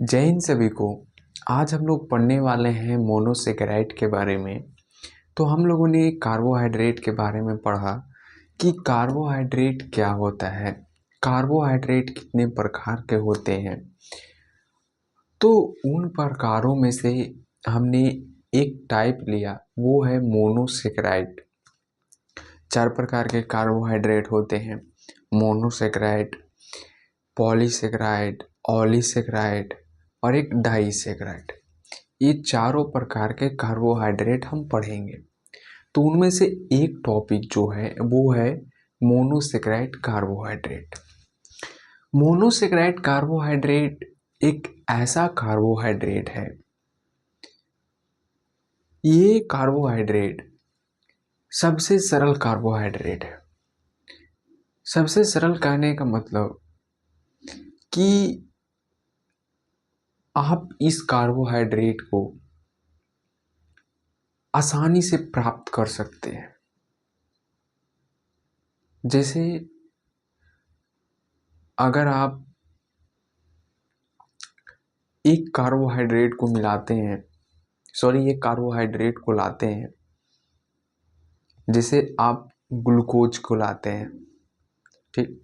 जय हिंद सभी को। आज हम लोग पढ़ने वाले हैं मोनोसेकेराइड के बारे में। तो हम लोगों ने कार्बोहाइड्रेट के बारे में पढ़ा कि कार्बोहाइड्रेट क्या होता है, कार्बोहाइड्रेट कितने प्रकार के होते हैं। तो उन प्रकारों में से हमने एक टाइप लिया, वो है मोनोसेकेराइड। 4 प्रकार के कार्बोहाइड्रेट होते हैं: मोनोसेकेराइड, पॉलीसेकेराइड, ऑलीसेकेराइड और एक डाइसेकेराइड। ये चारों प्रकार के कार्बोहाइड्रेट हम पढ़ेंगे। तो उनमें से एक टॉपिक जो है वो है मोनोसेकेराइड कार्बोहाइड्रेट। मोनोसेकेराइड कार्बोहाइड्रेट एक ऐसा कार्बोहाइड्रेट है, ये कार्बोहाइड्रेट सबसे सरल कार्बोहाइड्रेट है। सबसे सरल कहने का मतलब कि आप इस कार्बोहाइड्रेट को आसानी से प्राप्त कर सकते हैं। जैसे अगर आप एक कार्बोहाइड्रेट को मिलाते हैं, एक कार्बोहाइड्रेट को लाते हैं, जैसे आप ग्लूकोज को लाते हैं, ठीक।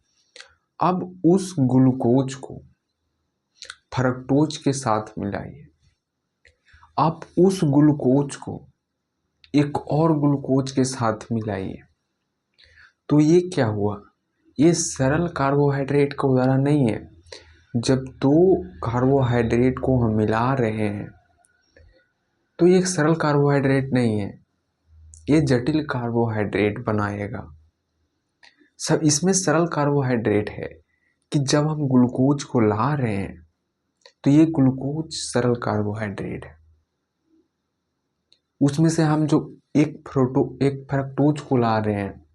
अब उस ग्लूकोज को फ्रक्टोज के साथ मिलाइए। आप उस ग्लूकोज को एक और ग्लूकोज के साथ मिलाइए। तो ये क्या हुआ? ये सरल कार्बोहाइड्रेट का उदाहरण नहीं है। जब दो कार्बोहाइड्रेट को हम मिला रहे हैं तो ये एक सरल कार्बोहाइड्रेट नहीं है, ये जटिल कार्बोहाइड्रेट बनाएगा। सब इसमें सरल कार्बोहाइड्रेट है कि जब हम ग्लूकोज को ला रहे हैं तो ये ग्लूकोज सरल कार्बोहाइड्रेट है। उसमें से हम जो एक फ्रक्टोज को ला रहे हैं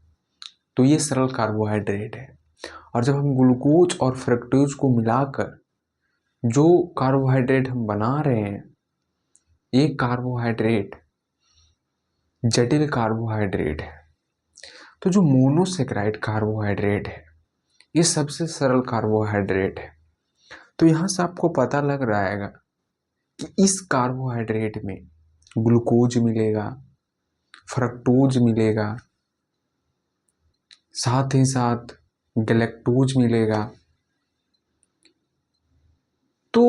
तो ये सरल कार्बोहाइड्रेट है। और जब हम ग्लूकोज और फ्रक्टोज को मिलाकर जो कार्बोहाइड्रेट हम बना रहे हैं, ये कार्बोहाइड्रेट जटिल कार्बोहाइड्रेट है। तो जो मोनोसेकेराइड कार्बोहाइड्रेट है, ये सबसे सरल कार्बोहाइड्रेट है। तो यहाँ से आपको पता लग रहा है कि इस कार्बोहाइड्रेट में ग्लूकोज मिलेगा, फ्रक्टोज मिलेगा, साथ ही साथ गैलेक्टोज मिलेगा। तो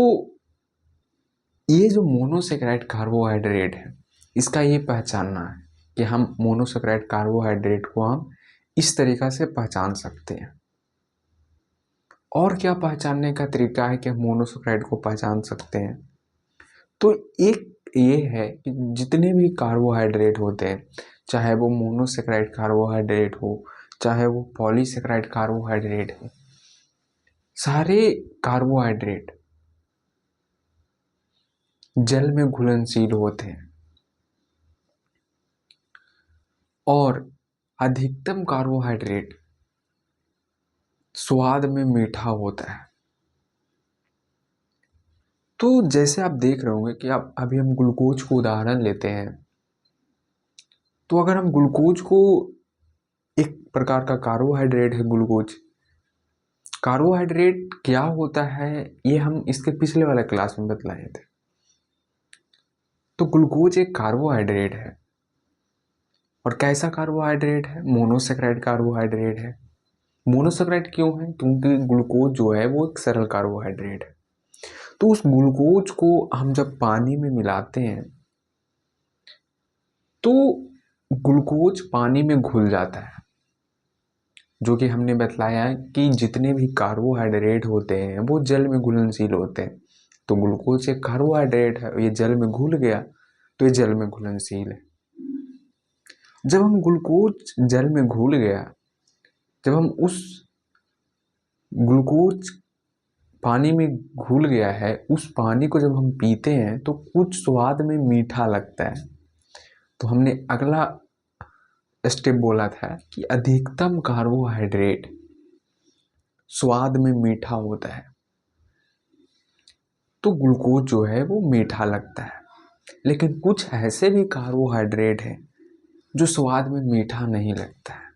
ये जो मोनोसेकेराइड कार्बोहाइड्रेट है, इसका ये पहचानना है कि हम मोनोसेकेराइड कार्बोहाइड्रेट को हम इस तरीक़ा से पहचान सकते हैं। और क्या पहचानने का तरीका है कि हम मोनोसेकेराइड को पहचान सकते हैं? तो एक ये है कि जितने भी कार्बोहाइड्रेट होते हैं, चाहे वो मोनोसेकेराइड कार्बोहाइड्रेट हो, चाहे वो पॉलीसेकेराइड कार्बोहाइड्रेट हो, सारे कार्बोहाइड्रेट जल में घुलनशील होते हैं और अधिकतम कार्बोहाइड्रेट स्वाद में मीठा होता है। तो जैसे आप देख रहे होंगे कि आप अभी हम ग्लूकोज को उदाहरण लेते हैं, तो अगर हम ग्लूकोज को, एक प्रकार का कार्बोहाइड्रेट है ग्लूकोज। कार्बोहाइड्रेट क्या होता है ये हम इसके पिछले वाले क्लास में बतलाए थे। तो ग्लूकोज एक कार्बोहाइड्रेट है, और कैसा कार्बोहाइड्रेट है? मोनोसेकेराइड कार्बोहाइड्रेट है। मोनोसेकेराइड क्यों है? क्योंकि ग्लूकोज जो है वो एक सरल कार्बोहाइड्रेट है। तो उस ग्लूकोज को हम जब पानी में मिलाते हैं तो ग्लूकोज पानी में घुल जाता है, जो कि हमने बतलाया है कि जितने भी कार्बोहाइड्रेट होते हैं वो जल में घुलनशील होते हैं। तो ग्लूकोज एक कार्बोहाइड्रेट है, ये जल में घुल गया तो ये जल में घुलनशील है। जब हम ग्लूकोज जल में घुल गया, जब हम उस ग्लूकोज पानी में घुल गया है, उस पानी को जब हम पीते हैं तो कुछ स्वाद में मीठा लगता है। तो हमने अगला स्टेप बोला था कि अधिकतम कार्बोहाइड्रेट स्वाद में मीठा होता है। तो ग्लूकोज जो है वो मीठा लगता है, लेकिन कुछ ऐसे भी कार्बोहाइड्रेट हैं जो स्वाद में मीठा नहीं लगता है।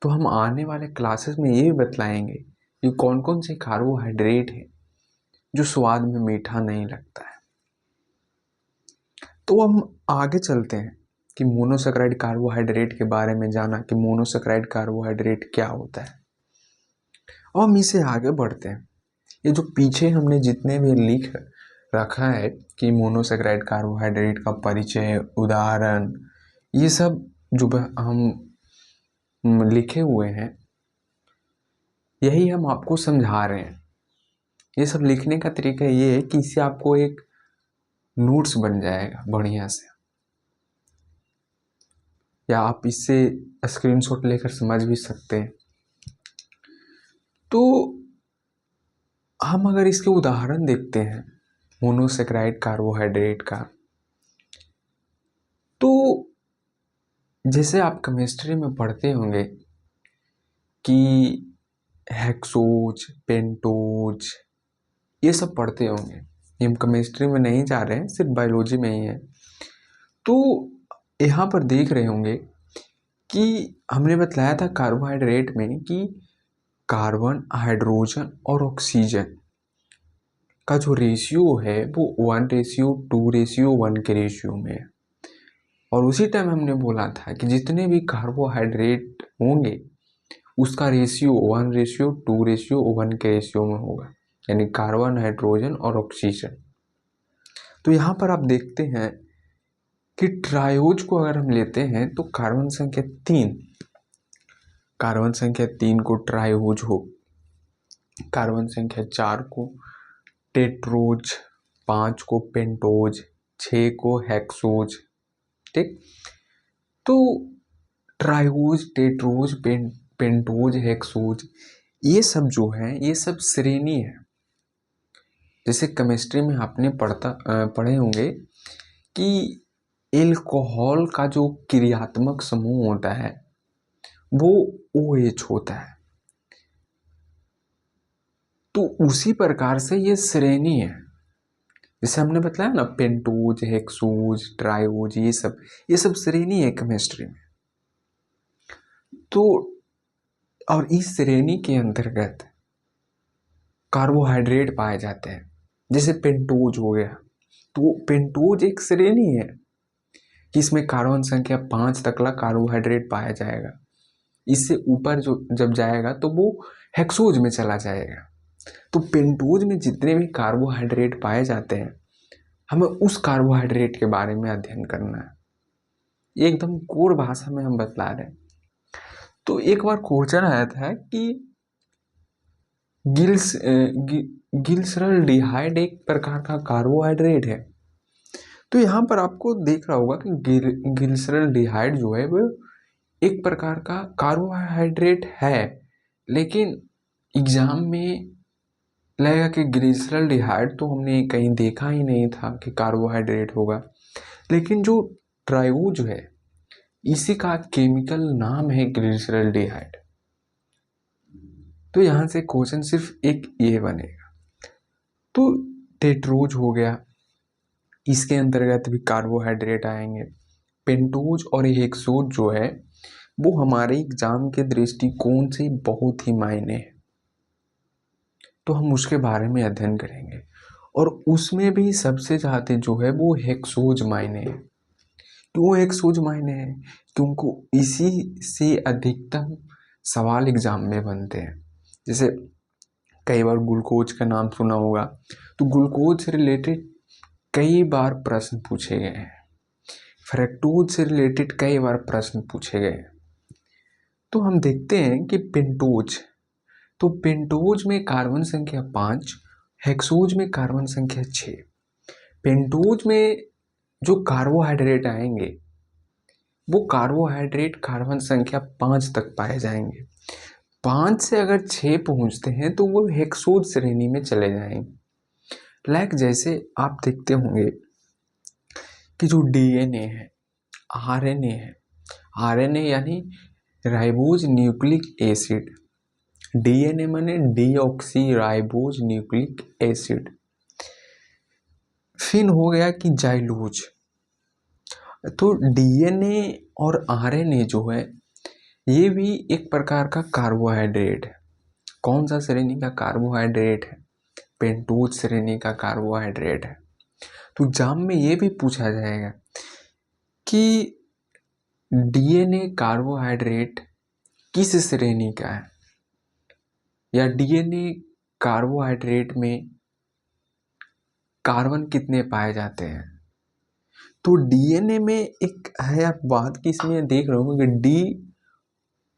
तो हम आने वाले क्लासेस में ये भी बतलाएंगे कि कौन कौन से कार्बोहाइड्रेट हैं जो स्वाद में मीठा नहीं लगता है। तो हम आगे चलते हैं कि मोनोसेकेराइड कार्बोहाइड्रेट के बारे में जाना कि मोनोसेकेराइड कार्बोहाइड्रेट क्या होता है, और हम इसे आगे बढ़ते हैं। ये जो पीछे हमने जितने भी लिख रखा है कि मोनोसेकेराइड कार्बोहाइड्रेट का परिचय, उदाहरण, ये सब जो हम लिखे हुए हैं, यही हम आपको समझा रहे हैं। ये सब लिखने का तरीका ये है कि इससे आपको एक नोट्स बन जाएगा बढ़िया से, या आप इससे स्क्रीनशॉट लेकर समझ भी सकते हैं। तो हम अगर इसके उदाहरण देखते हैं मोनोसेकेराइड कार्बोहाइड्रेट का, तो जैसे आप केमिस्ट्री में पढ़ते होंगे कि हेक्सोज, पेंटोज, ये सब पढ़ते होंगे। हम केमिस्ट्री में नहीं जा रहे हैं, सिर्फ बायोलॉजी में ही है। तो यहाँ पर देख रहे होंगे कि हमने बताया था कार्बोहाइड्रेट में कि कार्बन, हाइड्रोजन और ऑक्सीजन का जो रेशियो है वो 1:2:1 के रेशियो में है। और उसी टाइम हमने बोला था कि जितने भी कार्बोहाइड्रेट होंगे उसका रेशियो 1:2:1 के रेशियो में होगा, यानी कार्बन, हाइड्रोजन और ऑक्सीजन। तो यहाँ पर आप देखते हैं कि ट्रायोज को अगर हम लेते हैं तो कार्बन संख्या 3 को ट्रायोज हो, कार्बन संख्या 4 को टेट्रोज, 5 को पेंटोज, 6 को हेक्सोज। ठीक, तो ट्रायोज, टेट्रोज, पेंटोज, हेक्सोज, ये सब जो है ये सब श्रेणी है। जैसे केमिस्ट्री में आपने पढ़े होंगे कि एल्कोहल का जो क्रियात्मक समूह होता है वो OH होता है। तो उसी प्रकार से ये श्रेणी है। जैसे हमने बताया ना, पेंटोज, हेक्सोज, ट्रायोज, ये सब श्रेणी है केमिस्ट्री में। तो और इस श्रेणी के अंतर्गत कार्बोहाइड्रेट पाए जाते हैं। जैसे पेंटोज हो गया, तो पेंटोज एक श्रेणी है कि इसमें कार्बन संख्या 5 तक का कार्बोहाइड्रेट पाया जाएगा। इससे ऊपर जो जब जाएगा तो वो हेक्सोज में चला जाएगा। तो पेंटोज में जितने भी कार्बोहाइड्रेट पाए जाते हैं, हमें उस कार्बोहाइड्रेट के बारे में अध्ययन करना है। एकदम कोर भाषा में हम बतला रहे हैं। तो एक बार क्वेश्चन आया था कि ग्लिसरॉल्डिहाइड एक प्रकार का कार्बोहाइड्रेट है। तो यहाँ पर आपको देख रहा होगा कि ग्लिसरॉल्डिहाइड जो है वो एक प्रकार का कार्बोहाइड्रेट है, लेकिन एग्जाम में लगेगा कि ग्लिसरॉल्डिहाइड तो हमने कहीं देखा ही नहीं था कि कार्बोहाइड्रेट होगा। लेकिन जो ट्रायोज है इसी का केमिकल नाम है ग्लिसरॉल्डिहाइड। तो यहाँ से क्वेश्चन सिर्फ एक ये बनेगा। तो टेट्रोज हो गया, इसके अंतर्गत भी कार्बोहाइड्रेट आएंगे। पेंटोज और हेक्सोज जो है वो हमारे एग्जाम के दृष्टिकोण से बहुत ही मायने है, तो हम उसके बारे में अध्ययन करेंगे। और उसमें भी सबसे ज़्यादा जो है वो हेक्सोज मायने है। क्यों हेक्सोज मायने है? क्योंकि इसी से अधिकतम सवाल एग्जाम में बनते हैं। जैसे कई बार ग्लूकोज का नाम सुना होगा, तो ग्लूकोज से रिलेटेड कई बार प्रश्न पूछे गए हैं। फ्रक्टोज से रिलेटेड कई बार प्रश्न पूछे गए हैं। तो हम देखते हैं कि पेंटोज, तो पेंटोज में कार्बन संख्या 5, हेक्सोज में कार्बन संख्या 6। पेंटोज में जो कार्बोहाइड्रेट आएंगे वो कार्बोहाइड्रेट कार्बन संख्या 5 तक पाए जाएंगे। 5 से अगर 6 पहुंचते हैं तो वो हेक्सोज श्रेणी में चले जाएंगे। लाइक जैसे आप देखते होंगे कि जो DNA है, RNA है, RNA यानी राइबोज न्यूक्लिक एसिड, DNA माने डीऑक्सी राइबोज न्यूक्लिक एसिड। फिर हो गया कि जाइलूज। तो DNA और RNA जो है ये भी एक प्रकार का कार्बोहाइड्रेट है। कौन सा श्रेणी का कार्बोहाइड्रेट है? पेंटोज श्रेणी का कार्बोहाइड्रेट है। तो एग्जाम में ये भी पूछा जाएगा कि डीएनए कार्बोहाइड्रेट किस श्रेणी का है, या डीएनए कार्बोहाइड्रेट में कार्बन कितने पाए जाते हैं। तो डीएनए में एक है आप बात कि इसमें देख रहे हो कि डी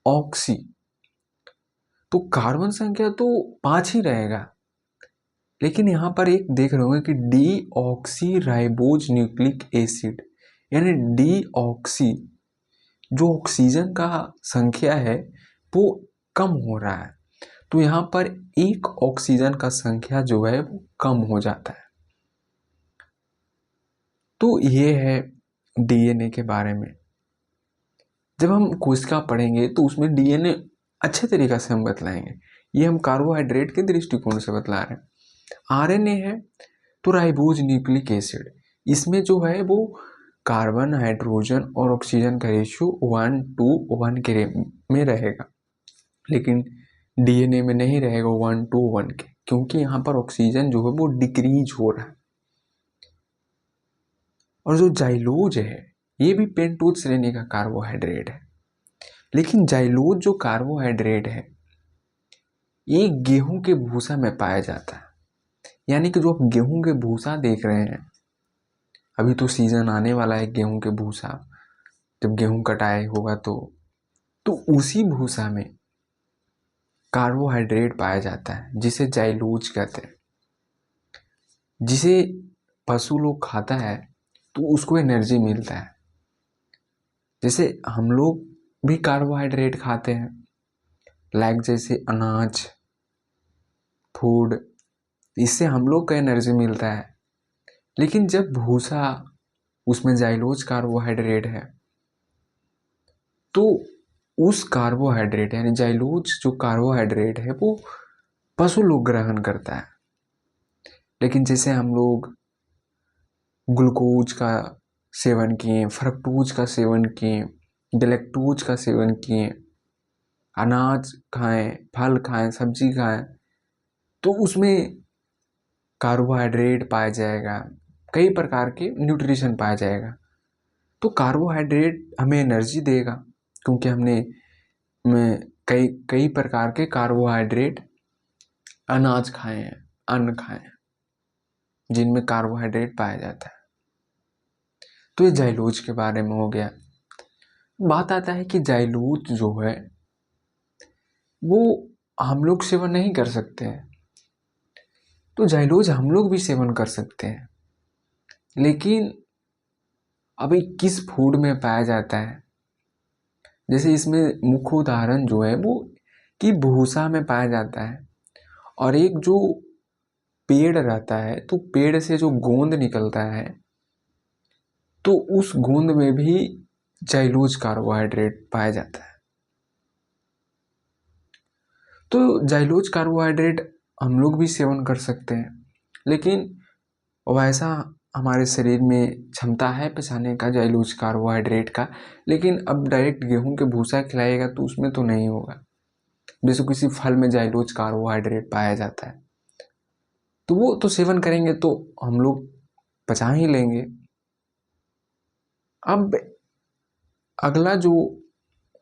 ऑक्सी, तो कार्बन संख्या तो 5 ही रहेगा, लेकिन यहाँ पर एक देख रहे होंगे कि D oxy ribose nucleic acid, यानी डी ऑक्सी जो ऑक्सीजन का संख्या है वो कम हो रहा है। तो यहाँ पर एक ऑक्सीजन का संख्या जो है वो कम हो जाता है। तो ये है डीएनए के बारे में। जब हम कोशिका पढ़ेंगे तो उसमें डीएनए अच्छे तरीके से हम बतलाएंगे। ये हम कार्बोहाइड्रेट के दृष्टिकोण से बतला रहे हैं। आरएनए है तो राइबोज न्यूक्लिक एसिड, इसमें जो है वो कार्बन, हाइड्रोजन और ऑक्सीजन का रेशियो 1:1 के में रहेगा, लेकिन डीएनए में नहीं रहेगा 1:1 के, क्योंकि यहाँ पर ऑक्सीजन जो है वो डिक्रीज हो रहा है। और जो जाइलोज है ये भी पेंटोज श्रेणी का कार्बोहाइड्रेट है, लेकिन जाइलोज जो कार्बोहाइड्रेट है ये गेहूं के भूसा में पाया जाता है। यानी कि जो आप गेहूं के भूसा देख रहे हैं, अभी तो सीजन आने वाला है गेहूं के भूसा, जब गेहूं कटाई होगा तो उसी भूसा में कार्बोहाइड्रेट पाया जाता है जिसे जाइलोज कहते हैं। जिसे पशु लोग खाता है तो उसको एनर्जी मिलता है। जैसे हम लोग भी कार्बोहाइड्रेट खाते हैं, लाइक जैसे अनाज, फूड, इससे हम लोग को एनर्जी मिलता है। लेकिन जब भूसा उसमें जाइलोज कार्बोहाइड्रेट है तो उस कार्बोहाइड्रेट यानी जाइलोज जो कार्बोहाइड्रेट है वो पशु लोग ग्रहण करता है। लेकिन जैसे हम लोग ग्लूकोज का सेवन किए, फ्रक्टोज का सेवन किए, गैलेक्टोज का सेवन किए, अनाज खाएं, फल खाएं, सब्जी खाएं, तो उसमें कार्बोहाइड्रेट पाया जाएगा, कई प्रकार के न्यूट्रिशन पाया जाएगा। तो कार्बोहाइड्रेट हमें एनर्जी देगा, क्योंकि हमने कई कई प्रकार के कार्बोहाइड्रेट अनाज खाए हैं, अन्न खाए हैं जिनमें कार्बोहाइड्रेट पाया जाता है। तो ये जाइलोज के बारे में हो गया। बात आता है कि जाइलोज जो है वो हम लोग सेवन नहीं कर सकते हैं। तो जाइलोज हम लोग भी सेवन कर सकते हैं, लेकिन अभी किस फूड में पाया जाता है। जैसे इसमें मुख्य उदाहरण जो है वो कि भूसा में पाया जाता है, और एक जो पेड़ रहता है तो पेड़ से जो गोंद निकलता है तो उस गोंद में भी जाइलोज कार्बोहाइड्रेट पाया जाता है। तो जाइलोज कार्बोहाइड्रेट हम लोग भी सेवन कर सकते हैं, लेकिन वैसा हमारे शरीर में क्षमता है पचाने का जाइलोज कार्बोहाइड्रेट का, लेकिन अब डायरेक्ट गेहूं के भूसा खिलाएगा तो उसमें तो नहीं होगा। जैसे किसी फल में जाइलोज कार्बोहाइड्रेट पाया जाता है तो वो तो सेवन करेंगे तो हम लोग पचा ही लेंगे। अब अगला जो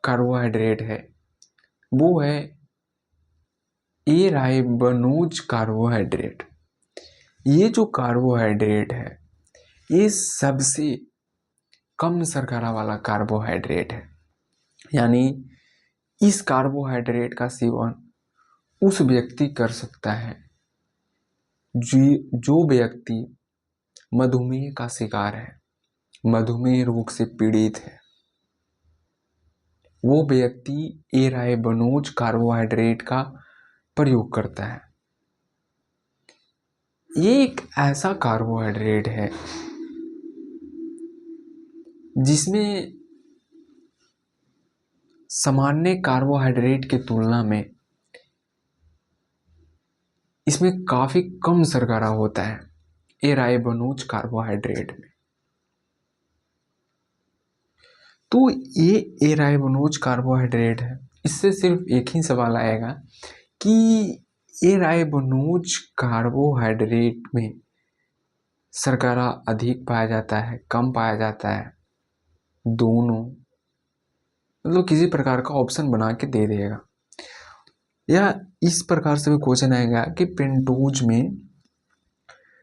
कार्बोहाइड्रेट है वो है एराइबोनोज कार्बोहाइड्रेट। ये जो कार्बोहाइड्रेट है ये सबसे कम शर्करा वाला कार्बोहाइड्रेट है। यानी इस कार्बोहाइड्रेट का सेवन उस व्यक्ति कर सकता है जो व्यक्ति मधुमेह का शिकार है, मधुमेह रोग से पीड़ित है, वो व्यक्ति एराइबोनोज कार्बोहाइड्रेट का प्रयोग करता है। ये एक ऐसा कार्बोहाइड्रेट है जिसमें सामान्य कार्बोहाइड्रेट की तुलना में इसमें काफी कम शर्करा होता है एराइबोनोज कार्बोहाइड्रेट में। तो ये एराइबोनोज कार्बोहाइड्रेट है। इससे सिर्फ एक ही सवाल आएगा कि ए राइबोनोज कार्बोहाइड्रेट में शर्करा अधिक पाया जाता है, कम पाया जाता है, दोनों, मतलब किसी प्रकार का ऑप्शन बना के दे देगा। या इस प्रकार से भी क्वेश्चन आएगा कि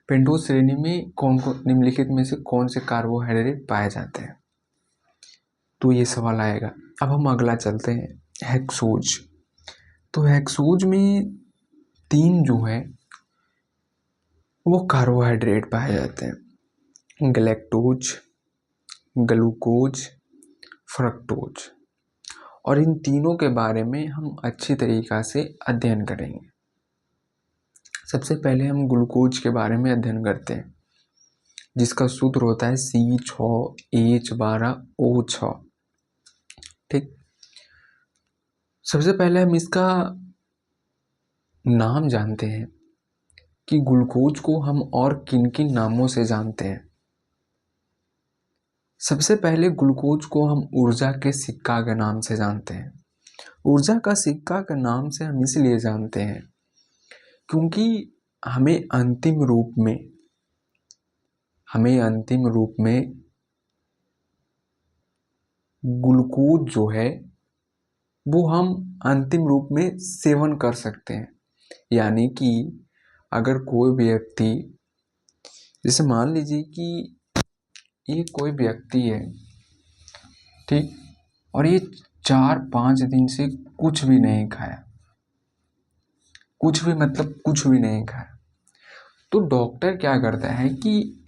पेंटोज श्रेणी में कौन कौन निम्नलिखित में से कौन से कार्बोहाइड्रेट पाए जाते हैं, तो ये सवाल आएगा। अब हम अगला चलते हैं, हेक्सोज। तो हेक्सोज में 3 जो है वो कार्बोहाइड्रेट पाए जाते हैं, गैलेक्टोज, ग्लूकोज, फ्रक्टोज। और इन तीनों के बारे में हम अच्छी तरीक़ा से अध्ययन करेंगे। सबसे पहले हम ग्लूकोज के बारे में अध्ययन करते हैं, जिसका सूत्र होता है C6H12O6। ठीक, सबसे पहले हम इसका नाम जानते हैं कि ग्लूकोज को हम और किन किन नामों से जानते हैं। सबसे पहले ग्लूकोज को हम ऊर्जा के सिक्का के नाम से जानते हैं। ऊर्जा का सिक्का के नाम से हम इसलिए जानते हैं क्योंकि हमें अंतिम रूप में ग्लूकोज जो है वो हम अंतिम रूप में सेवन कर सकते हैं। यानी कि अगर कोई व्यक्ति, जैसे मान लीजिए कि ये कोई व्यक्ति है, ठीक, और ये 4-5 दिन से कुछ भी नहीं खाया, कुछ भी मतलब कुछ भी नहीं खाया, तो डॉक्टर क्या करता है कि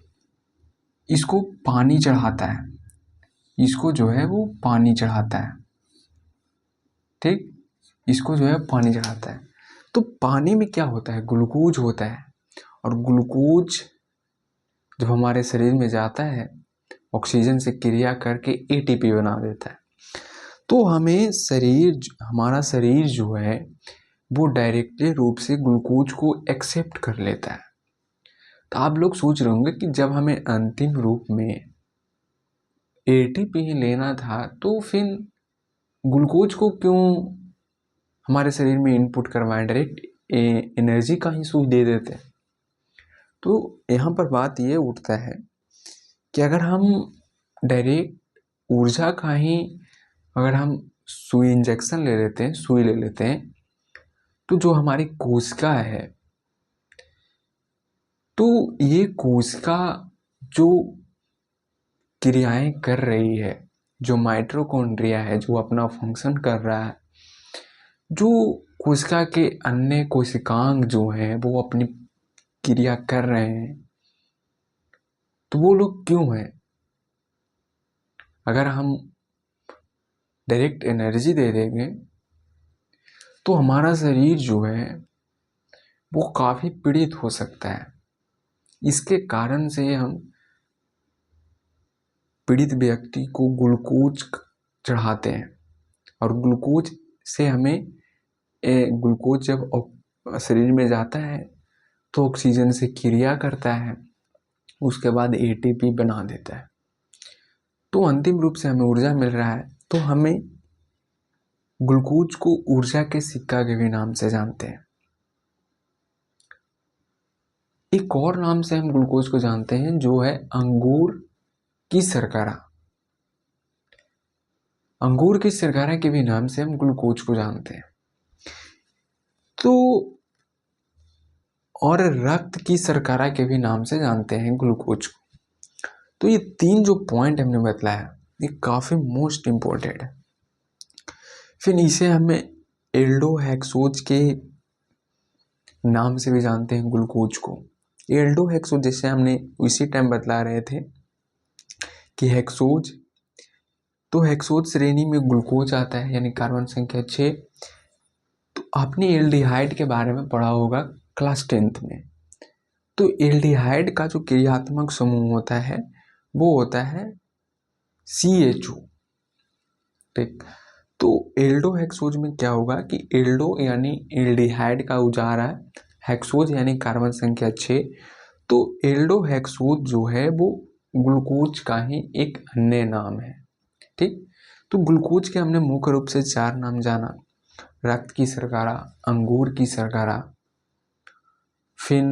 इसको पानी चढ़ाता है, इसको जो है वो पानी चढ़ाता है, ठीक, इसको जो है पानी चढ़ाता है। तो पानी में क्या होता है, ग्लूकोज होता है, और ग्लूकोज जब हमारे शरीर में जाता है ऑक्सीजन से क्रिया करके एटीपी बना देता है। तो हमारा शरीर जो है वो डायरेक्टली रूप से ग्लूकोज को एक्सेप्ट कर लेता है। तो आप लोग सोच रहे होंगे कि जब हमें अंतिम रूप में एटीपी लेना था तो फिर ग्लूकोज को क्यों हमारे शरीर में इनपुट करवाएं, डायरेक्ट एनर्जी का ही सूच दे देते हैं। तो यहाँ पर बात ये उठता है कि अगर हम डायरेक्ट ऊर्जा का ही, अगर हम सुई इंजेक्शन ले लेते हैं, सुई ले लेते हैं, तो जो हमारी कोशिका है, तो ये कोशिका जो क्रियाएं कर रही है, जो माइटोकॉन्ड्रिया है जो अपना फंक्शन कर रहा है, जो कोशिका के अन्य कोशिकांग जो हैं वो अपनी क्रिया कर रहे हैं, तो वो लोग क्यों हैं? अगर हम डायरेक्ट एनर्जी दे देंगे तो हमारा शरीर जो है वो काफ़ी पीड़ित हो सकता है। इसके कारण से हम पीड़ित व्यक्ति को ग्लूकोज चढ़ाते हैं, और ग्लूकोज से हमें ग्लूकोज जब शरीर में जाता है तो ऑक्सीजन से क्रिया करता है, उसके बाद एटीपी बना देता है। तो अंतिम रूप से हमें ऊर्जा मिल रहा है। तो हमें ग्लूकोज को ऊर्जा के सिक्का के भी नाम से जानते हैं। एक और नाम से हम ग्लूकोज को जानते हैं जो है अंगूर की शर्करा। अंगूर की शर्करा के भी नाम से हम ग्लूकोज को जानते हैं। तो और रक्त की शर्करा के भी नाम से जानते हैं ग्लूकोज को। तो ये 3 जो पॉइंट हमने बतलाया ये काफ़ी मोस्ट इम्पोर्टेंट है। फिर इसे हमें एल्डोहेक्सोज के नाम से भी जानते हैं ग्लूकोज को। एल्डोहेक्सोज जैसे हमने उसी टाइम बतला रहे थे कि हेक्सोज, तो हेक्सोज श्रेणी में ग्लूकोज आता है, यानी कार्बन संख्या 6। तो आपने एल्डिहाइड के बारे में पढ़ा होगा क्लास 10th में। तो एल्डिहाइड का जो क्रियात्मक समूह होता है वो होता है CHO, ठीक। तो एल्डोहेक्सोज में क्या होगा कि एल्डो यानी एल्डिहाइड का जा रहा है, हेक्सोज यानी कार्बन संख्या 6। तो एल्डोहेक्सोज जो है वो ग्लूकोज का ही एक अन्य नाम है, ठीक। तो ग्लूकोज के हमने मुख्य रूप से 4 नाम जाना, रक्त की शर्करा, अंगूर की शर्करा फिर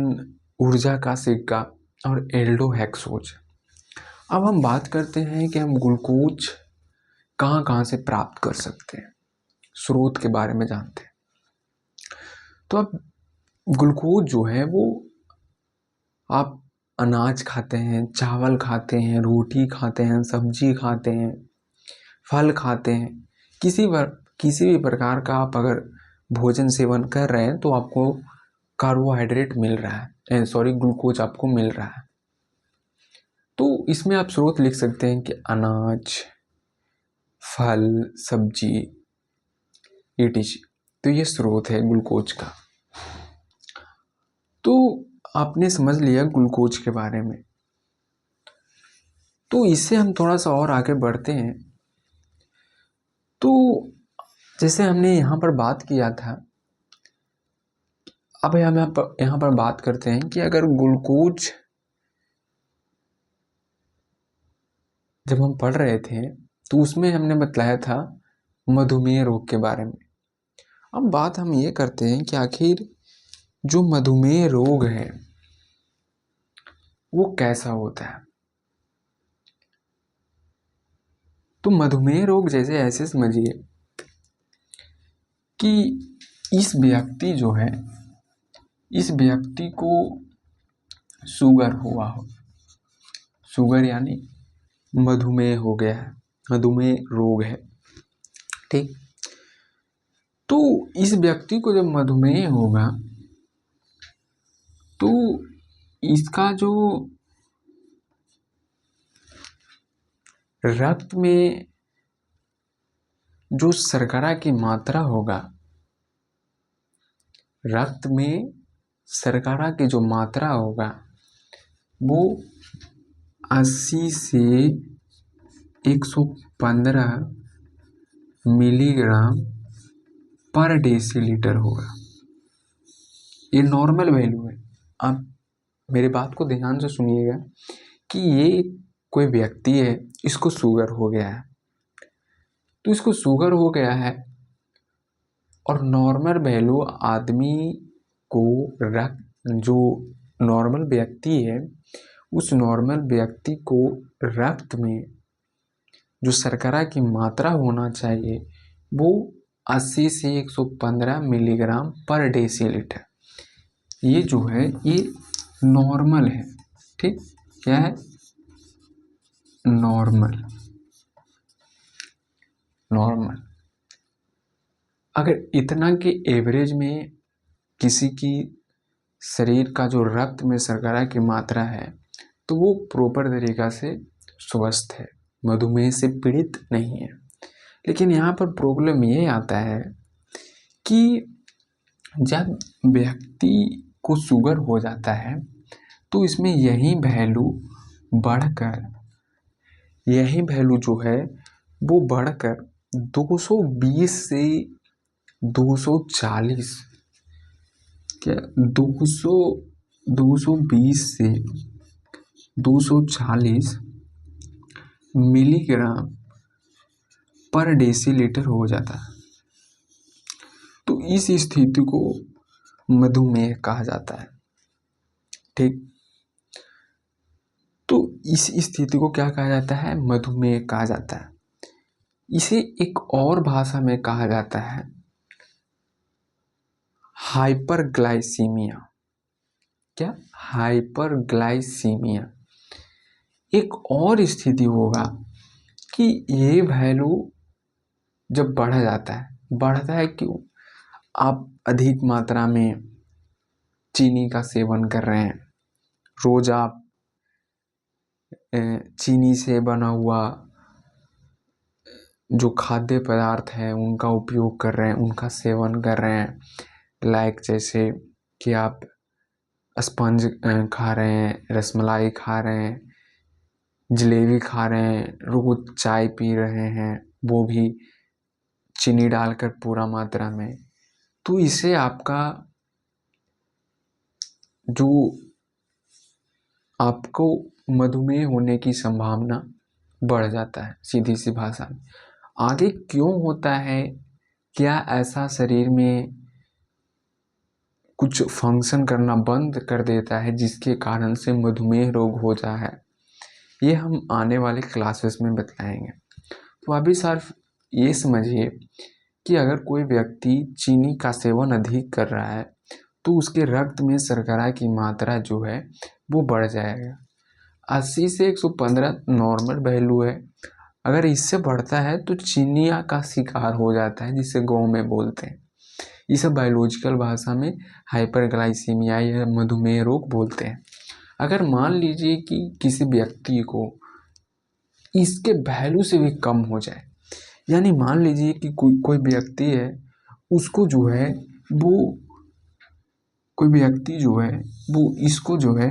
ऊर्जा का सिक्का और एल्डोहेक्सोज। अब हम बात करते हैं कि हम ग्लूकोज कहाँ कहाँ से प्राप्त कर सकते हैं, स्रोत के बारे में जानते हैं। तो अब ग्लूकोज जो है वो आप अनाज खाते हैं, चावल खाते हैं, रोटी खाते हैं, सब्जी खाते हैं, फल खाते हैं, किसी भी प्रकार का आप अगर भोजन सेवन कर रहे हैं तो आपको कार्बोहाइड्रेट मिल रहा है, ग्लूकोज आपको मिल रहा है। तो इसमें आप स्रोत लिख सकते हैं कि अनाज, फल, सब्जी, etc। तो ये स्रोत है ग्लूकोज का। तो आपने समझ लिया ग्लूकोज के बारे में। तो इससे हम थोड़ा सा और आगे बढ़ते हैं। तो जैसे हमने यहाँ पर बात किया था, अब हम यहाँ पर बात करते हैं कि अगर ग्लूकोज जब हम पढ़ रहे थे तो उसमें हमने बतलाया था मधुमेह रोग के बारे में। अब बात हम ये करते हैं कि आखिर जो मधुमेह रोग है वो कैसा होता है। तो मधुमेह रोग जैसे ऐसे समझिए कि इस व्यक्ति को शुगर हुआ हो, शुगर यानी मधुमेह हो गया है, मधुमेह रोग है, ठीक। तो इस व्यक्ति को जब मधुमेह होगा तो इसका जो रक्त में जो शर्करा की मात्रा होगा, रक्त में शर्करा की जो मात्रा होगा वो 80 से 115 मिलीग्राम पर डेसीलीटर होगा। ये नॉर्मल वैल्यू है। आप मेरी बात को ध्यान से सुनिएगा कि ये कोई व्यक्ति है, इसको शुगर हो गया है। तो इसको शुगर हो गया है और नॉर्मल वैल्यू आदमी को जो नॉर्मल व्यक्ति है उस नॉर्मल व्यक्ति को रक्त में जो शर्करा की मात्रा होना चाहिए वो 80 से 115 मिलीग्राम पर डेसीलीटर। ये जो है ये नॉर्मल है, ठीक। क्या है? नॉर्मल। अगर इतना के एवरेज में किसी की शरीर का जो रक्त में शर्करा की मात्रा है तो वो प्रॉपर तरीका से स्वस्थ है, मधुमेह से पीड़ित नहीं है। लेकिन यहाँ पर प्रॉब्लम ये आता है कि जब व्यक्ति को शुगर हो जाता है तो इसमें यही वैल्यू जो है वो बढ़कर 220 से 240 क्या 220 से 240 मिलीग्राम पर डेसीलीटर हो जाता है। तो इस स्थिति को मधुमेह कहा जाता है, ठीक। तो इस स्थिति को क्या कहा जाता है? मधुमेह कहा जाता है। इसे एक और भाषा में कहा जाता है हाइपरग्लाइसीमिया। क्या? हाइपरग्लाइसीमिया। एक और स्थिति होगा कि ये वैल्यू जब बढ़ता है क्यों? आप अधिक मात्रा में चीनी का सेवन कर रहे हैं, रोज आप चीनी से बना हुआ जो खाद्य पदार्थ है उनका उपयोग कर रहे हैं, उनका सेवन कर रहे हैं। लाइक जैसे कि आप स्पंज खा रहे हैं, रसमलाई खा रहे हैं, जलेबी खा रहे हैं, रोज चाय पी रहे हैं, वो भी चीनी डालकर पूरा मात्रा में। तो इससे आपका जो आपको मधुमेह होने की संभावना बढ़ जाता है, सीधी सी भाषा में। आगे क्यों होता है? क्या ऐसा शरीर में कुछ फंक्शन करना बंद कर देता है, जिसके कारण से मधुमेह रोग हो जाता है। ये हम आने वाले क्लासेस में बताएंगे। तो अभी सिर्फ ये समझिए कि अगर कोई व्यक्ति चीनी का सेवन अधिक कर रहा है तो उसके रक्त में शर्करा की मात्रा जो है वो बढ़ जाएगा। 80 से 115 नॉर्मल वैल्यू है। अगर इससे बढ़ता है तो चीनिया का शिकार हो जाता है, जिसे गाँव में बोलते हैं। इसे बायोलॉजिकल भाषा में हाइपरग्लाइसीमिया या मधुमेह रोग बोलते हैं। अगर मान लीजिए कि किसी व्यक्ति को इसके वैल्यू से भी कम हो जाए, यानी मान लीजिए कि कोई व्यक्ति है, उसको जो है वो कोई व्यक्ति जो है वो इसको जो है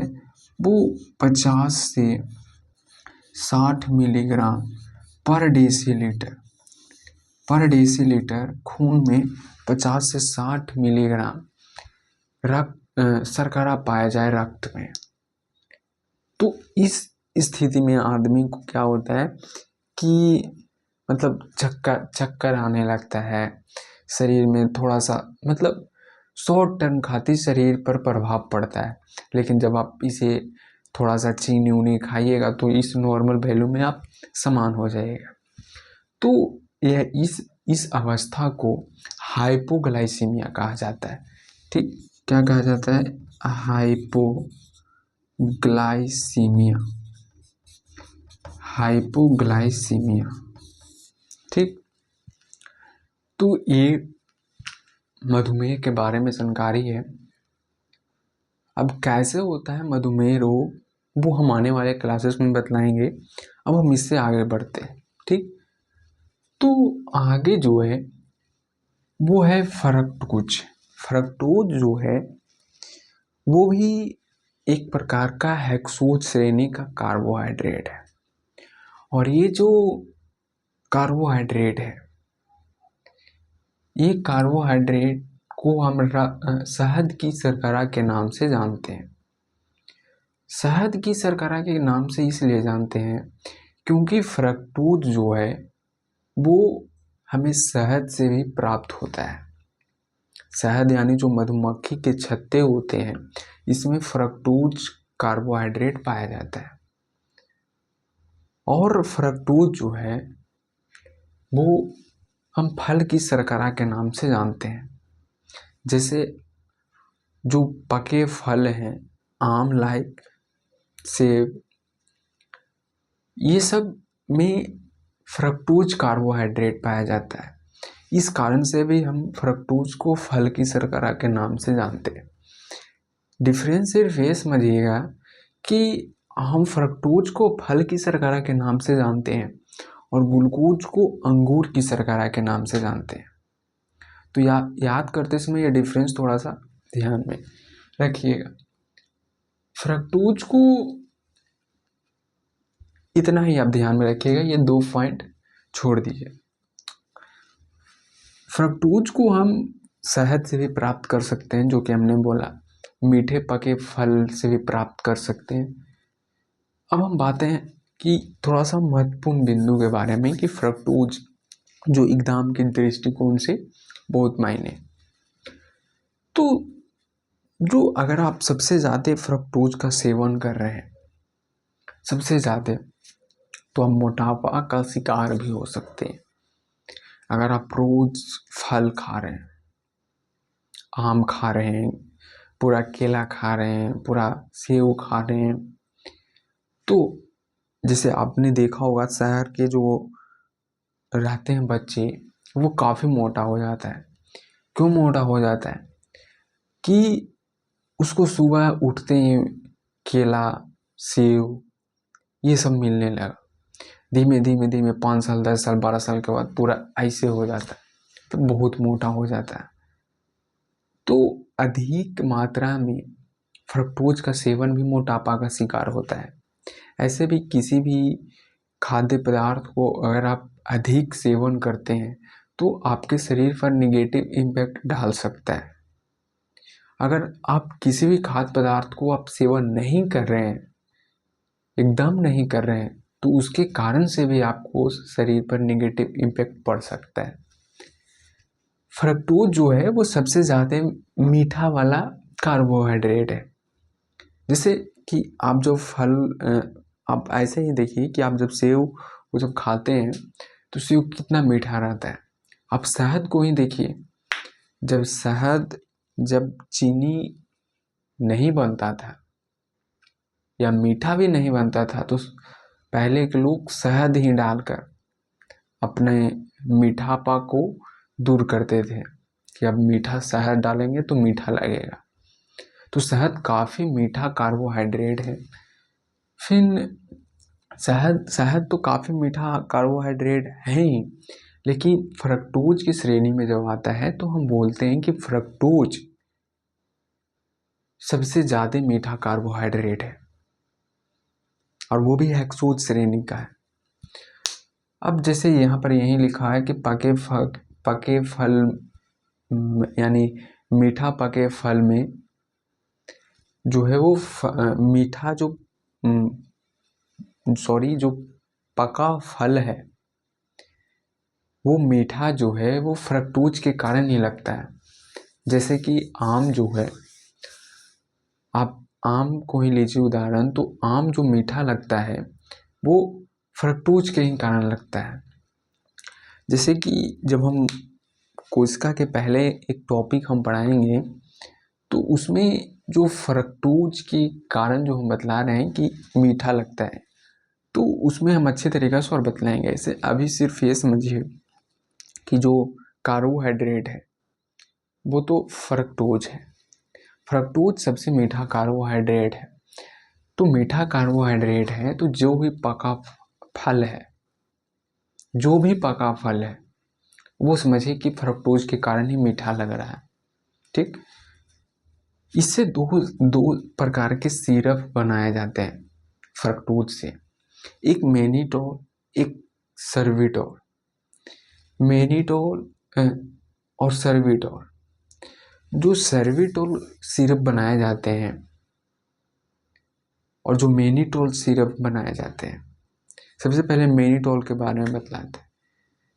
वो 50 से 60 मिलीग्राम पर डेसीलीटर खून में 50 से 60 मिलीग्राम शर्करा पाया जाए रक्त में, तो इस स्थिति में आदमी को क्या होता है कि मतलब चक्कर आने लगता है, शरीर में थोड़ा सा मतलब शॉर्ट टर्म खातिर शरीर पर प्रभाव पड़ता है। लेकिन जब आप इसे थोड़ा सा चीनी उनी खाइएगा तो इस नॉर्मल वैल्यू में आप समान हो जाएगा। तो यह इस अवस्था को हाइपोग्लाइसीमिया कहा जाता है। ठीक, क्या कहा जाता है? हाइपोग्लाइसीमिया। ठीक, तो ये मधुमेह के बारे में जानकारी है। अब कैसे होता है मधुमेह रोग, वो हम आने वाले क्लासेस में बतलाएंगे। अब हम इससे आगे बढ़ते हैं। ठीक, तो आगे जो है वो है फ्रक्टोज जो है वो भी एक प्रकार का हेक्सोज श्रेणी का कार्बोहाइड्रेट है। और ये जो कार्बोहाइड्रेट है, ये कार्बोहाइड्रेट को हम शहद की शर्करा के नाम से जानते हैं। शहद की शर्करा के नाम से इसलिए जानते हैं क्योंकि फ्रक्टोज जो है वो हमें शहद से भी प्राप्त होता है। शहद यानी जो मधुमक्खी के छत्ते होते हैं, इसमें फ्रक्टोज कार्बोहाइड्रेट पाया जाता है। और फ्रक्टोज जो है वो हम फल की शर्करा के नाम से जानते हैं। जैसे जो पके फल हैं, आम, लाइक सेब, ये सब में फ्रक्टोज कार्बोहाइड्रेट पाया जाता है। इस कारण से भी हम फ्रक्टोज को फल की शर्करा के नाम से जानते हैं। डिफरेंस सिर्फ ये समझिएगा कि हम फ्रक्टोज को फल की शर्करा के नाम से जानते हैं और ग्लूकोज को अंगूर की शर्करा के नाम से जानते हैं। तो याद करते समय ये डिफरेंस थोड़ा सा ध्यान में रखिएगा। फ्रक्टोज को इतना ही आप ध्यान में रखिएगा, ये 2 पॉइंट छोड़ दीजिए। फ्रक्टोज को हम शहद से भी प्राप्त कर सकते हैं, जो कि हमने बोला, मीठे पके फल से भी प्राप्त कर सकते हैं। अब हम बातें हैं कि थोड़ा सा महत्वपूर्ण बिंदु के बारे में कि फ्रक्टोज जो एग्जाम के दृष्टिकोण से बहुत मायने, तो जो अगर आप सबसे ज़्यादा फ्रक्टोज का सेवन कर रहे हैं सबसे ज़्यादा, तो आप मोटापा का शिकार भी हो सकते हैं। अगर आप रोज फल खा रहे हैं, आम खा रहे हैं, पूरा केला खा रहे हैं, पूरा सेब खा रहे हैं, तो जैसे आपने देखा होगा शहर के जो रहते हैं बच्चे, वो काफ़ी मोटा हो जाता है। क्यों मोटा हो जाता है? कि उसको सुबह उठते ही केला, सेब ये सब मिलने लगा। धीमे धीमे 5 साल, 10 साल, 12 साल के बाद पूरा ऐसे हो जाता है, तो बहुत मोटा हो जाता है। तो अधिक मात्रा में फ्रक्टोज का सेवन भी मोटापा का शिकार होता है। ऐसे भी किसी भी खाद्य पदार्थ को अगर आप अधिक सेवन करते हैं तो आपके शरीर पर निगेटिव इम्पैक्ट डाल सकता है। अगर आप किसी भी खाद्य पदार्थ को आप सेवन नहीं कर रहे हैं, एकदम नहीं कर रहे हैं, तो उसके कारण से भी आपको शरीर पर निगेटिव इम्पैक्ट पड़ सकता है। फ्रक्टोज जो है वो सबसे ज़्यादा मीठा वाला कार्बोहाइड्रेट है। जैसे कि आप जो फल आप ऐसे ही देखिए कि आप जब सेव को जब खाते हैं तो सेव कितना मीठा रहता है। आप शहद को ही देखिए, जब चीनी नहीं बनता था या मीठा भी नहीं बनता था तो पहले के लोग शहद ही डालकर अपने मीठापा को दूर करते थे कि अब मीठा शहद डालेंगे तो मीठा लगेगा। तो शहद काफ़ी मीठा कार्बोहाइड्रेट है। फिर शहद तो काफ़ी मीठा कार्बोहाइड्रेट है ही, लेकिन फ्रक्टोज की श्रेणी में जब आता है तो हम बोलते हैं कि फ्रक्टोज सबसे ज़्यादा मीठा कार्बोहाइड्रेट है और वो भी हेक्सोज श्रेणी का है। अब जैसे यहाँ पर यही लिखा है कि पके फल यानी मीठा पके फल में जो है वो मीठा जो जो पका फल है वो मीठा जो है वो फ्रक्टोज के कारण ही लगता है। जैसे कि आम जो है, आप आम को ही लीजिए उदाहरण, तो आम जो मीठा लगता है वो फ्रक्टोज के ही कारण लगता है। जैसे कि जब हम कोशिका के पहले एक टॉपिक हम पढ़ाएंगे तो उसमें जो फ्रक्टोज के कारण जो हम बतला रहे हैं कि मीठा लगता है तो उसमें हम अच्छे तरीक़े से और बतलाएंगे। ऐसे अभी सिर्फ ये समझिए कि जो कार्बोहाइड्रेट है वो तो फ्रक्टोज है। फ्रक्टोज सबसे मीठा कार्बोहाइड्रेट है। तो मीठा कार्बोहाइड्रेट है तो जो भी पका फल है वो समझिए कि फ्रक्टोज के कारण ही मीठा लग रहा है। ठीक, इससे दो प्रकार के सिरप बनाए जाते हैं फ्रक्टोज से, एक मैनिटोल एक सर्विटोल। मैनिटोल और सर्विटोल, जो सर्विटोल सिरप बनाए जाते हैं और जो मैनिटोल सिरप बनाए जाते हैं, सबसे पहले मैनिटोल के बारे में बतलाते हैं।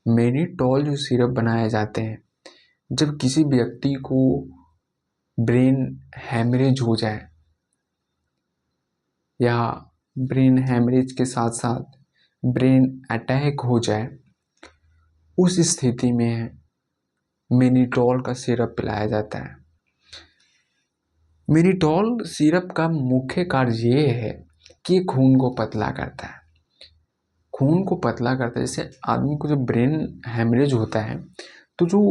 मैनिटोल जो सिरप बनाए जाते हैं जब किसी व्यक्ति को ब्रेन हैमरेज हो जाए या ब्रेन हैमरेज के साथ साथ ब्रेन अटैक हो जाए, उस स्थिति में मैनिटोल का सिरप पिलाया जाता है। मैनिटोल सिरप का मुख्य कार्य ये है कि खून को पतला करता है। खून को पतला करता है, जैसे आदमी को जब ब्रेन हैमरेज होता है तो जो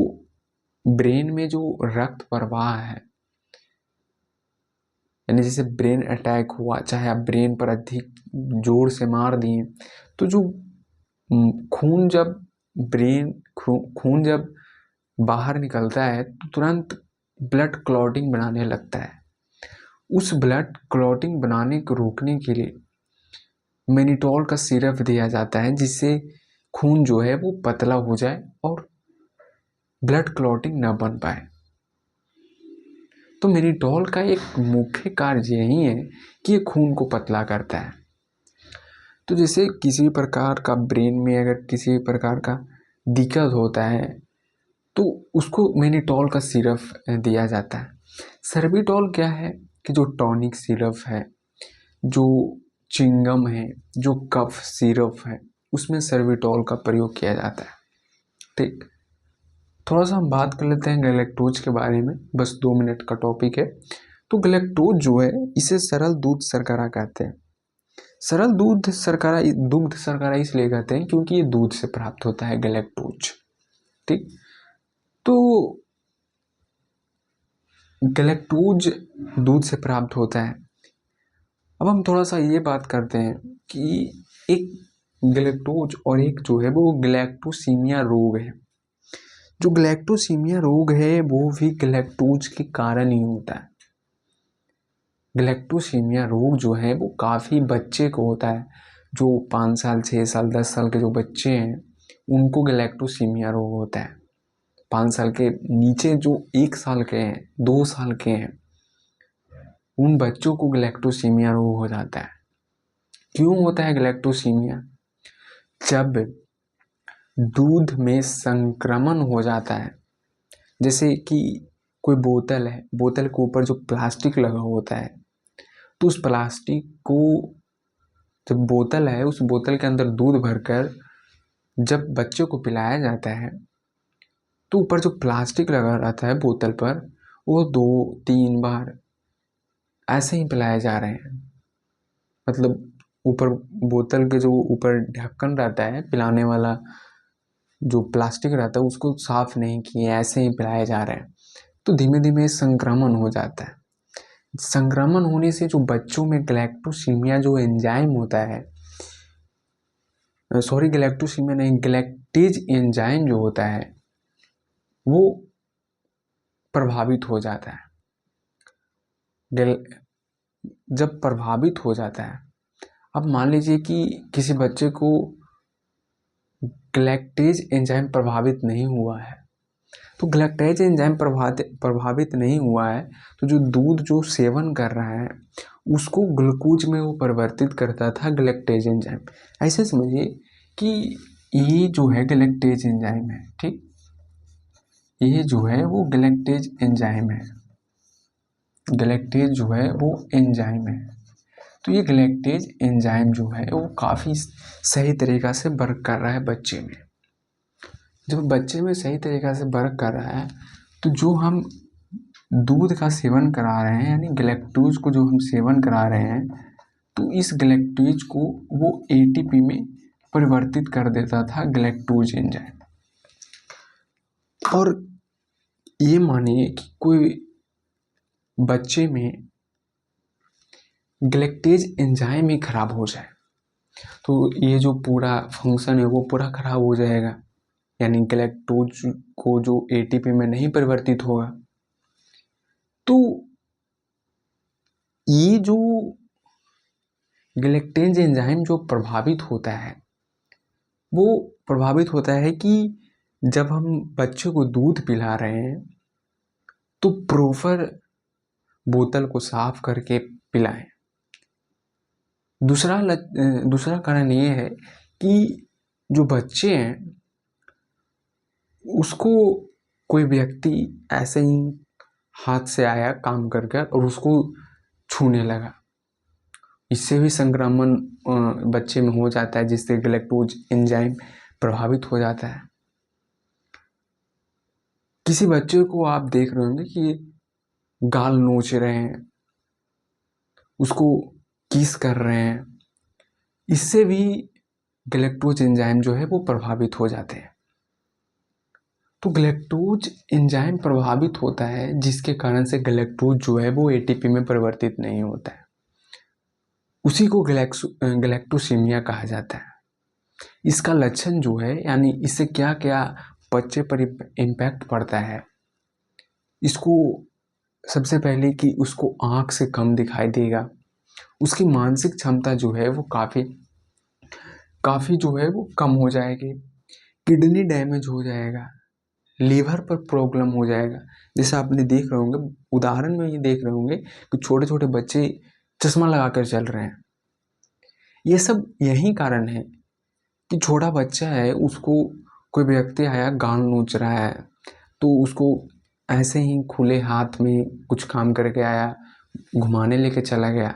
ब्रेन में जो रक्त प्रवाह है, यानी जैसे ब्रेन अटैक हुआ, चाहे आप ब्रेन पर अधिक जोर से मार दिए तो जो खून जब बाहर निकलता है तो तुरंत ब्लड क्लॉटिंग बनाने लगता है। उस ब्लड क्लॉटिंग बनाने को रोकने के लिए मैनिटोल का सिरप दिया जाता है जिससे खून जो है वो पतला हो जाए और ब्लड क्लॉटिंग न बन पाए। तो मैनिटोल का एक मुख्य कार्य यही है कि ये खून को पतला करता है। तो जैसे किसी प्रकार का ब्रेन में अगर किसी प्रकार का दिक्कत होता है तो उसको मैनिटोल का सिरप दिया जाता है। सर्विटोल क्या है कि जो टॉनिक सिरप है, जो चिंगम है, जो कफ सिरप है, उसमें सर्विटोल का प्रयोग किया जाता है। ठीक, थोड़ा सा हम बात कर लेते हैं गैलेक्टोज के बारे में, बस 2 मिनट का टॉपिक है। तो गैलेक्टोज जो है इसे सरल दूध शर्करा कहते हैं। सरल दुग्ध शर्करा इसलिए कहते हैं क्योंकि ये दूध से प्राप्त होता है गैलेक्टोज। ठीक, तो गैलेक्टोज दूध से प्राप्त होता है। अब हम थोड़ा सा ये बात करते हैं कि एक गैलेक्टोज और एक जो है वो गैलेक्टोसीमिया रोग है। जो गैलेक्टोसीमिया रोग है वो भी गैलेक्टोज के कारण ही होता है। गैलेक्टोसीमिया रोग जो है वो काफ़ी बच्चे को होता है, जो 5 साल 6 साल 10 साल के जो बच्चे हैं उनको गैलेक्टोसीमिया रोग होता है। 5 साल के नीचे जो 1 साल के हैं 2 साल के हैं उन बच्चों को गैलेक्टोसीमिया रोग हो जाता है। क्यों होता है गैलेक्टोसीमिया? जब दूध में संक्रमण हो जाता है जैसे कि कोई बोतल है, बोतल के ऊपर जो प्लास्टिक लगा होता है, तो उस प्लास्टिक को, जब बोतल है उस बोतल के अंदर दूध भरकर जब बच्चे को पिलाया जाता है, तो ऊपर जो प्लास्टिक लगा रहता है बोतल पर, वो 2-3 बार ऐसे ही पिलाए जा रहे हैं। मतलब ऊपर बोतल के जो ऊपर ढक्कन रहता है पिलाने वाला, जो प्लास्टिक रहता है उसको साफ नहीं किए, ऐसे ही पिलाए जा रहे हैं। तो धीमे धीमे संक्रमण हो जाता है। संक्रमण होने से जो बच्चों में गैलेक्टोसीमिया जो एंजाइम होता है, सॉरी गैलेक्टोसीमिया नहीं, गैलेक्टेज एंजाइम जो होता है वो प्रभावित हो जाता है। जब प्रभावित हो जाता है, अब मान लीजिए कि किसी बच्चे को गैलेक्टेज एंजाइम प्रभावित नहीं हुआ है, तो गैलेक्टेज एंजाइम प्रभावित नहीं हुआ है, तो जो दूध जो सेवन कर रहा है उसको ग्लूकोज में वो परिवर्तित करता था गैलेक्टेज एंजाइम। ऐसे समझिए कि ये जो है गैलेक्टेज एंजाइम है, ठीक, ये जो है वो गैलेक्टेज एंजाइम है, गैलेक्टेज जो है वो एंजाइम है। तो ये गैलेक्टेज एंजाइम जो है वो काफ़ी सही तरीक़ा से वर्क कर रहा है बच्चे में। जब बच्चे में सही तरीक़ा से वर्क कर रहा है, तो जो हम दूध का सेवन करा रहे हैं, यानी गैलेक्टोज को जो हम सेवन करा रहे हैं, तो इस गैलेक्टोज को वो एटीपी में परिवर्तित कर देता था गैलेक्टोज एंजाइम। और ये मानिए कि कोई बच्चे में गैलेक्टेज एंजाइम ही खराब हो जाए, तो ये जो पूरा फंक्शन है वो पूरा खराब हो जाएगा, यानी गैलेक्टोज को जो एटीपी में नहीं परिवर्तित होगा। तो ये जो गैलेक्टेज एंजाइम जो प्रभावित होता है, वो प्रभावित होता है कि जब हम बच्चे को दूध पिला रहे हैं तो प्रॉपर बोतल को साफ करके पिलाएं। दूसरा कारण ये है कि जो बच्चे हैं उसको कोई व्यक्ति ऐसे ही हाथ से आया काम करके और उसको छूने लगा, इससे भी संक्रमण बच्चे में हो जाता है, जिससे गैलेक्टोज एंजाइम प्रभावित हो जाता है। किसी बच्चे को आप देख रहे होंगे कि गाल नोच रहे हैं, उसको किस कर रहे हैं, इससे भी गैलेक्टोज एंजाइम जो है वो प्रभावित हो जाते हैं। तो गैलेक्टोज एंजाइम प्रभावित होता है, जिसके कारण से गैलेक्टोज जो है वो एटीपी में परिवर्तित नहीं होता है, उसी को गैलेक्टोसीमिया कहा जाता है। इसका लक्षण जो है, यानी इससे क्या क्या बच्चे पर इम्पैक्ट पड़ता है, इसको सबसे पहले कि उसको आँख से कम दिखाई देगा, उसकी मानसिक क्षमता जो है वो काफ़ी जो है वो कम हो जाएगी, किडनी डैमेज हो जाएगा, लीवर पर प्रॉब्लम हो जाएगा। जैसे आपने देख रहे होंगे, उदाहरण में ये देख रहे होंगे कि छोटे छोटे बच्चे चश्मा लगाकर चल रहे हैं। ये सब यही कारण है कि छोटा बच्चा है, उसको कोई व्यक्ति आया गाल नोच रहा है, तो उसको ऐसे ही खुले हाथ में कुछ काम करके आया, घुमाने लेके चला गया,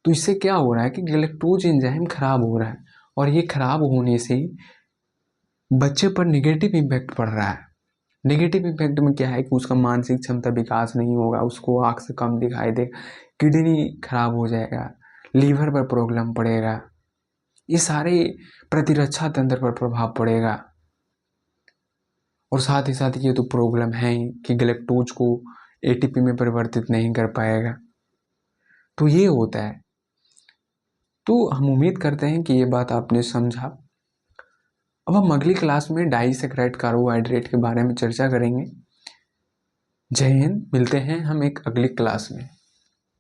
तो इससे क्या हो रहा है कि गैलेक्टोज एंजाइम खराब हो रहा है, और ये खराब होने से बच्चे पर निगेटिव इम्पैक्ट पड़ रहा है। नेगेटिव इम्पैक्ट में क्या है कि उसका मानसिक क्षमता विकास नहीं होगा, उसको आँख से कम दिखाई देगा, किडनी खराब हो जाएगा, लीवर पर प्रॉब्लम पड़ेगा, ये सारे प्रतिरक्षा तंत्र पर प्रभाव पड़ेगा। और साथ ही साथ ये तो प्रॉब्लम है ही कि गैलेक्टोज को एटीपी में परिवर्तित नहीं कर पाएगा। तो ये होता है। तो हम उम्मीद करते हैं कि ये बात आपने समझा। अब हम अगली क्लास में डाइसैकेराइड कार्बोहाइड्रेट के बारे में चर्चा करेंगे। जय हिंद, मिलते हैं हम एक अगली क्लास में।